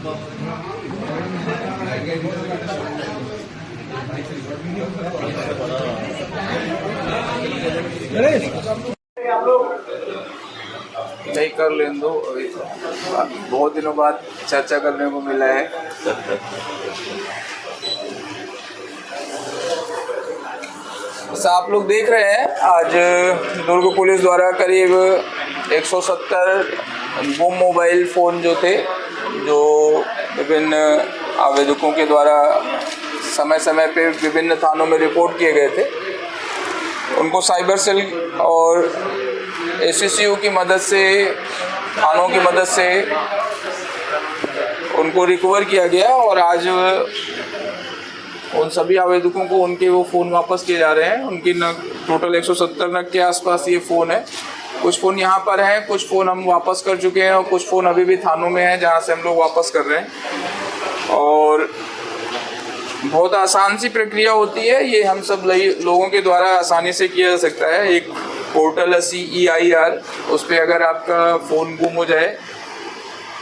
नहीं कर लेने दो, अभी बहुत दिनों बाद चर्चा करने को मिला है। जैसा आप लोग देख रहे हैं, आज दुर्ग पुलिस द्वारा करीब 170 गुम मोबाइल फ़ोन जो थे, जो विभिन्न आवेदकों के द्वारा समय समय पे विभिन्न थानों में रिपोर्ट किए गए थे, उनको साइबर सेल और एसएसयू की मदद से, थानों की मदद से उनको रिकवर किया गया और आज उन सभी आवेदकों को उनके वो फ़ोन वापस किए जा रहे हैं। उनकी टोटल 170 नग के आसपास ये फ़ोन है। कुछ फ़ोन यहाँ पर हैं, कुछ फ़ोन हम वापस कर चुके हैं और कुछ फ़ोन अभी भी थानों में हैं जहाँ से हम लोग वापस कर रहे हैं। और बहुत आसान सी प्रक्रिया होती है, ये हम सब लोगों के द्वारा आसानी से किया जा सकता है। एक पोर्टल है CEIR, उस पर अगर आपका फ़ोन गुम हो जाए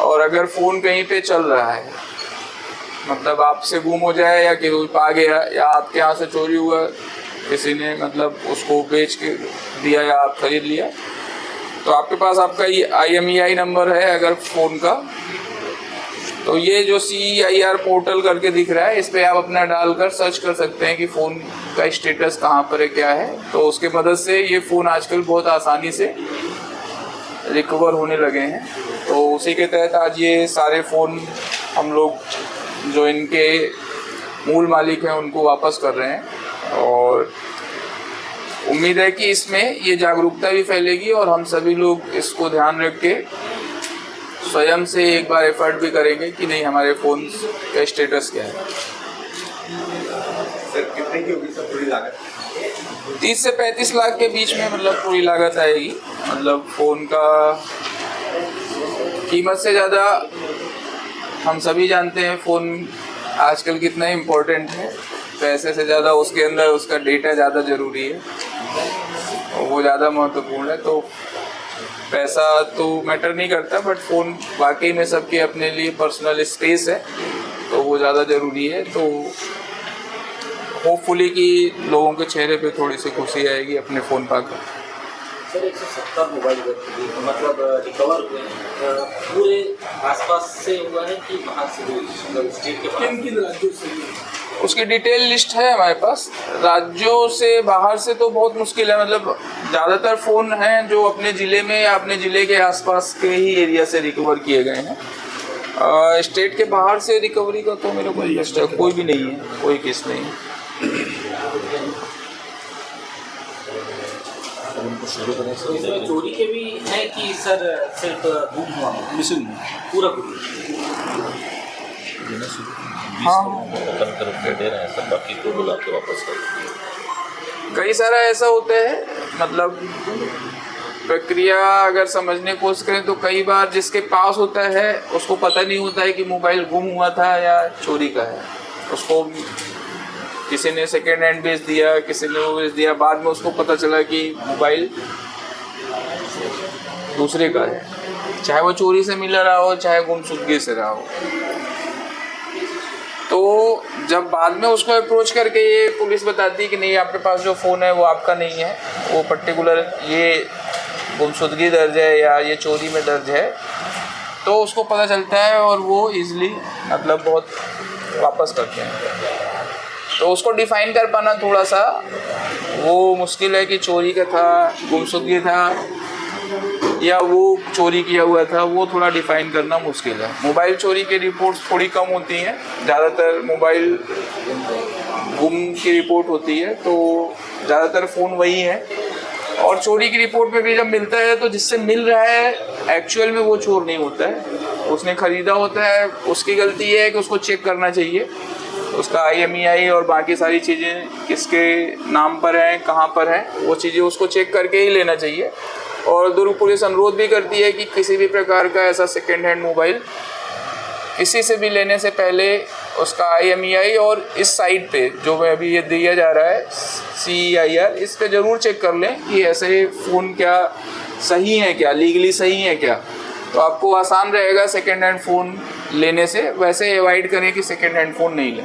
और अगर फ़ोन कहीं पे चल रहा है, मतलब आपसे गुम हो जाए या कोई पा गया या आपके यहाँ से चोरी हुआ, किसी ने मतलब उसको बेच के दिया या आप खरीद लिया, तो आपके पास आपका ये IMEI नंबर है अगर फ़ोन का, तो ये जो CEIR पोर्टल करके दिख रहा है, इस पर आप अपना डालकर सर्च कर सकते हैं कि फ़ोन का स्टेटस कहाँ पर है, क्या है। तो उसके मदद से ये फ़ोन आजकल बहुत आसानी से रिकवर होने लगे हैं। तो उसी के तहत आज ये सारे फ़ोन हम लोग जो इनके मूल मालिक हैं उनको वापस कर रहे हैं और उम्मीद है कि इसमें ये जागरूकता भी फैलेगी और हम सभी लोग इसको ध्यान रख के स्वयं से एक बार एफर्ट भी करेंगे कि नहीं, हमारे फ़ोन का स्टेटस क्या है। सर कितने की होगी सर पूरी लागत? 30 से 35 लाख के बीच में मतलब पूरी लागत आएगी। मतलब फ़ोन का कीमत से ज़्यादा हम सभी जानते हैं फ़ोन आजकल कितना इम्पोर्टेंट है। पैसे से ज़्यादा उसके अंदर उसका डेटा ज़्यादा ज़रूरी है और वो ज़्यादा महत्वपूर्ण है। तो पैसा तो मैटर नहीं करता, बट फ़ोन वाकई में सबके अपने लिए पर्सनल स्पेस है, तो वो ज़्यादा ज़रूरी है। तो होपफुली कि लोगों के चेहरे पे थोड़ी सी खुशी आएगी अपने फ़ोन पाकर। सर 170 मोबाइल मतलब रिकवर हुए पूरे आसपास से हुआ है कि बाहर से हुए, मतलब स्टेट के बाहर? किन राज्यों से? उसकी डिटेल लिस्ट है हमारे पास। राज्यों से बाहर से तो बहुत मुश्किल है, मतलब ज़्यादातर फ़ोन हैं जो अपने ज़िले में या अपने ज़िले के आसपास के ही एरिया से रिकवर किए गए हैं। स्टेट के बाहर से रिकवरी का तो मेरे को लिस्ट है, कोई भी नहीं है, कोई केस नहीं है। इसमें चोरी के भी है कि सर सिर्फ गुम हुआ मिसिंग पूरा गुम? हाँ, दे रहे हैं सर, बाकी तो बोला आपके वापस कर। कई सारा ऐसा होता है, मतलब प्रक्रिया अगर समझने की कोशिश करें तो कई बार जिसके पास होता है उसको पता नहीं होता है कि मोबाइल गुम हुआ था या चोरी का है। उसको किसी ने सेकेंड हैंड बेच दिया, किसी ने वो बेच दिया, बाद में उसको पता चला कि मोबाइल दूसरे का है, चाहे वो चोरी से मिला रहा हो चाहे गुमशुदगी से रहा हो। तो जब बाद में उसको अप्रोच करके ये पुलिस बताती है कि नहीं, आपके पास जो फ़ोन है वो आपका नहीं है, वो पर्टिकुलर ये गुमशुदगी दर्ज है या ये चोरी में दर्ज है, तो उसको पता चलता है और वो इजीली मतलब बहुत वापस करते हैं। तो उसको डिफ़ाइन कर पाना थोड़ा सा वो मुश्किल है कि चोरी का था, गुमशुदगी था या वो चोरी किया हुआ था, वो थोड़ा डिफ़ाइन करना मुश्किल है। मोबाइल चोरी की रिपोर्ट्स थोड़ी कम होती हैं, ज़्यादातर मोबाइल गुम की रिपोर्ट होती है, तो ज़्यादातर फ़ोन वही है। और चोरी की रिपोर्ट में भी जब मिलता है तो जिससे मिल रहा है एक्चुअल में वो चोर नहीं होता है, उसने ख़रीदा होता है। उसकी गलती ये है कि उसको चेक करना चाहिए उसका IMEI और बाकी सारी चीज़ें किसके नाम पर हैं, कहाँ पर हैं, वो चीज़ें उसको चेक करके ही लेना चाहिए। और दुर्ग पुलिस अनुरोध भी करती है कि किसी भी प्रकार का ऐसा सेकेंड हैंड मोबाइल किसी से भी लेने से पहले उसका IMEI और इस साइट पे जो मैं अभी ये दिया जा रहा है CEIR, इस पे ज़रूर चेक कर लें कि ऐसे फ़ोन क्या सही है, क्या लीगली सही है क्या। तो आपको आसान रहेगा सेकेंड हैंड फ़ोन लेने से। वैसे अवॉइड करें कि सेकेंड हैंड फ़ोन नहीं लें।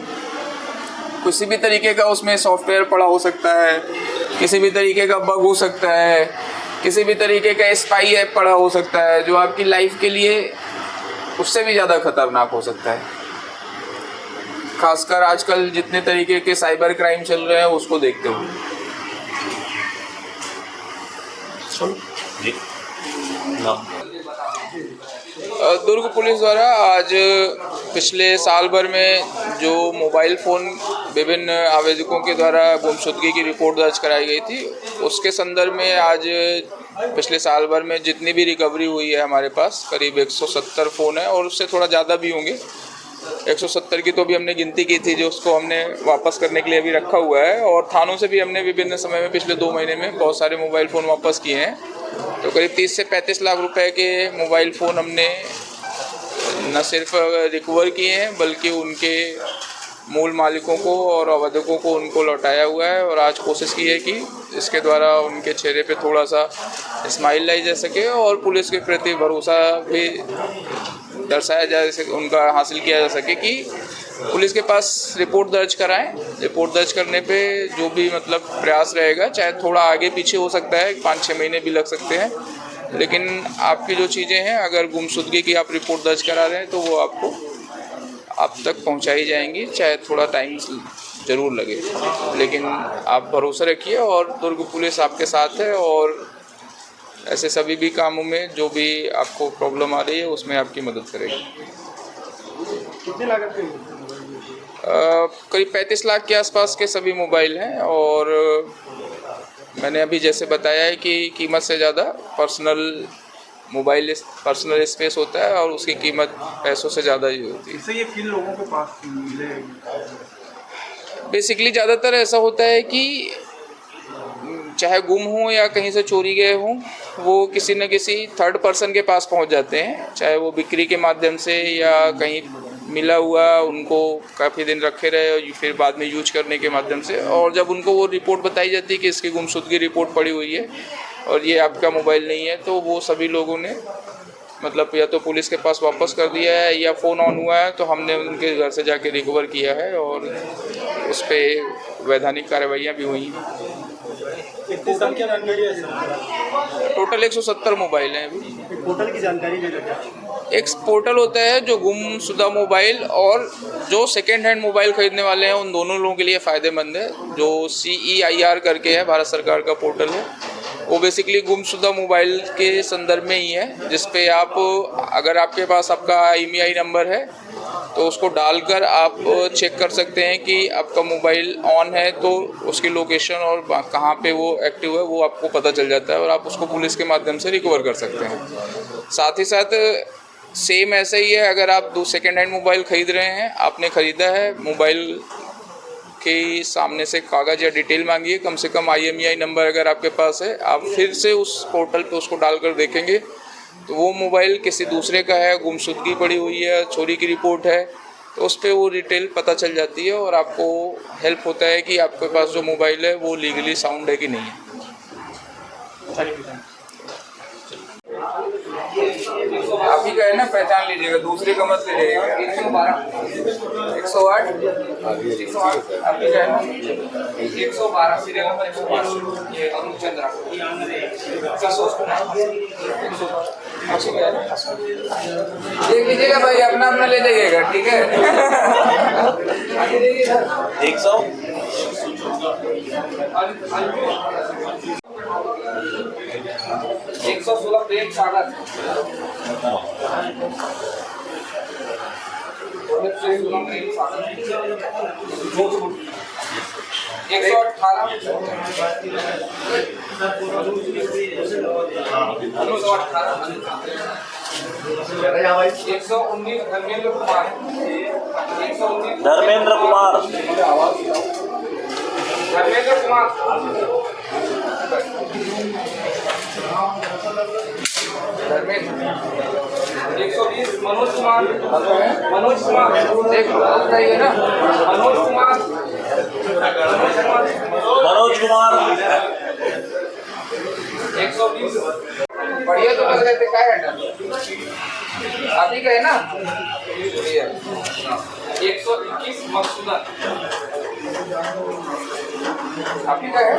किसी भी तरीके का उसमें सॉफ्टवेयर पड़ा हो सकता है, किसी भी तरीके का बग हो सकता है, किसी भी तरीके का स्पाई ऐप पड़ा हो सकता है जो आपकी लाइफ के लिए उससे भी ज़्यादा खतरनाक हो सकता है। खासकर आजकल जितने तरीके के साइबर क्राइम चल रहे हैं उसको देखते हुए। जी नाम दुर्ग पुलिस द्वारा आज पिछले साल भर में जो मोबाइल फ़ोन विभिन्न आवेदकों के द्वारा गुमशुदगी की रिपोर्ट दर्ज कराई गई थी, उसके संदर्भ में आज पिछले साल भर में जितनी भी रिकवरी हुई है हमारे पास करीब 170 फ़ोन है और उससे थोड़ा ज़्यादा भी होंगे। 170 की तो भी हमने गिनती की थी, जो उसको हमने वापस करने के लिए अभी रखा हुआ है। और थानों से भी हमने विभिन्न समय में पिछले 2 महीने में बहुत सारे मोबाइल फ़ोन वापस किए हैं। तो करीब 30 से 35 लाख रुपए के मोबाइल फ़ोन हमने न सिर्फ रिकवर किए हैं बल्कि उनके मूल मालिकों को और आवेदकों को उनको लौटाया हुआ है। और आज कोशिश की है कि इसके द्वारा उनके चेहरे पे थोड़ा सा स्माइल लाई जा सके और पुलिस के प्रति भरोसा भी दर्शाया जा सके, उनका हासिल किया जा सके कि पुलिस के पास रिपोर्ट दर्ज कराएं। रिपोर्ट दर्ज करने पे जो भी मतलब प्रयास रहेगा, चाहे थोड़ा आगे पीछे हो सकता है, 5-6 महीने भी लग सकते हैं, लेकिन आपकी जो चीज़ें हैं अगर गुमशुदगी की आप रिपोर्ट दर्ज करा रहे हैं तो वो आपको आप तक पहुंचाई जाएंगी, चाहे थोड़ा टाइम ज़रूर लगे, लेकिन आप भरोसा रखिए और दुर्ग पुलिस आपके साथ है। और ऐसे सभी भी कामों में जो भी आपको प्रॉब्लम आ रही है उसमें आपकी मदद करेगी। कितनी लागत के करीब 35 लाख के आसपास के सभी मोबाइल हैं। और मैंने अभी जैसे बताया है कि कीमत से ज़्यादा पर्सनल स्पेस होता है और उसकी कीमत पैसों से ज़्यादा ही होती है। इससे ये फील लोगों के पास मिले। बेसिकली ज़्यादातर ऐसा होता है कि चाहे गुम हो या कहीं से चोरी गए हों, वो किसी न किसी थर्ड पर्सन के पास पहुंच जाते हैं, चाहे वो बिक्री के माध्यम से या कहीं मिला हुआ उनको काफ़ी दिन रखे रहे और फिर बाद में यूज करने के माध्यम से। और जब उनको वो रिपोर्ट बताई जाती है कि इसकी गुमशुदगी रिपोर्ट पड़ी हुई है और ये आपका मोबाइल नहीं है, तो वो सभी लोगों ने मतलब या तो पुलिस के पास वापस कर दिया है या फ़ोन ऑन हुआ है तो हमने उनके घर से जाके रिकवर किया है और उस पर वैधानिक कार्रवाइयाँ भी हुई हैं। कितनी संख्या जानकारी है? टोटल 170 मोबाइल हैं अभी। पोर्टल की जानकारी दे देते। एक पोर्टल होता है जो गुमशुदा मोबाइल और जो सेकेंड हैंड मोबाइल ख़रीदने वाले हैं उन दोनों लोगों के लिए फ़ायदेमंद है, जो CEIR करके है, भारत सरकार का पोर्टल है। वो बेसिकली गुमशुदा मोबाइल के संदर्भ में ही है, जिस पे आप अगर आपके पास आपका IMEI नंबर है तो उसको डालकर आप चेक कर सकते हैं कि आपका मोबाइल ऑन है, तो उसकी लोकेशन और कहाँ पे वो एक्टिव है वो आपको पता चल जाता है और आप उसको पुलिस के माध्यम से रिकवर कर सकते हैं। साथ ही साथ सेम ऐसा ही है, अगर आप सेकेंड हैंड मोबाइल ख़रीद रहे हैं, आपने ख़रीदा है, मोबाइल के सामने से कागज़ या डिटेल मांगिए, कम से कम IMEI नंबर अगर आपके पास है, आप फिर से उस पोर्टल पे उसको डालकर देखेंगे तो वो मोबाइल किसी दूसरे का है, गुमशुदगी पड़ी हुई है, चोरी की रिपोर्ट है, तो उस पर वो डिटेल पता चल जाती है और आपको हेल्प होता है कि आपके पास जो मोबाइल है वो लीगली साउंड है कि नहीं है। आप ही का है ना, पहचान लीजिएगा, दूसरे का मत लीजिएगा। 108 आप ही का है ना, 112 सीरियल नंबर 105 ये अरुण चंद्रा देख लीजिएगा भाई, अपना अपना ले जाइएगा, ठीक है। 116 प्लेट सागर 119 धर्मेंद्र कुमार धर्मेंद्र कुमार 120 मनोज कुमार देख लो बताइए ना, मनोज कुमार 120 बढ़िया तो लग रहे थे, क्या है अभी का है ना, बढ़िया। 121 मकसूदा अभी का है,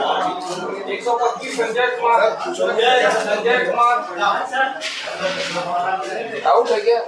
125 संजय कुमार आउट है क्या?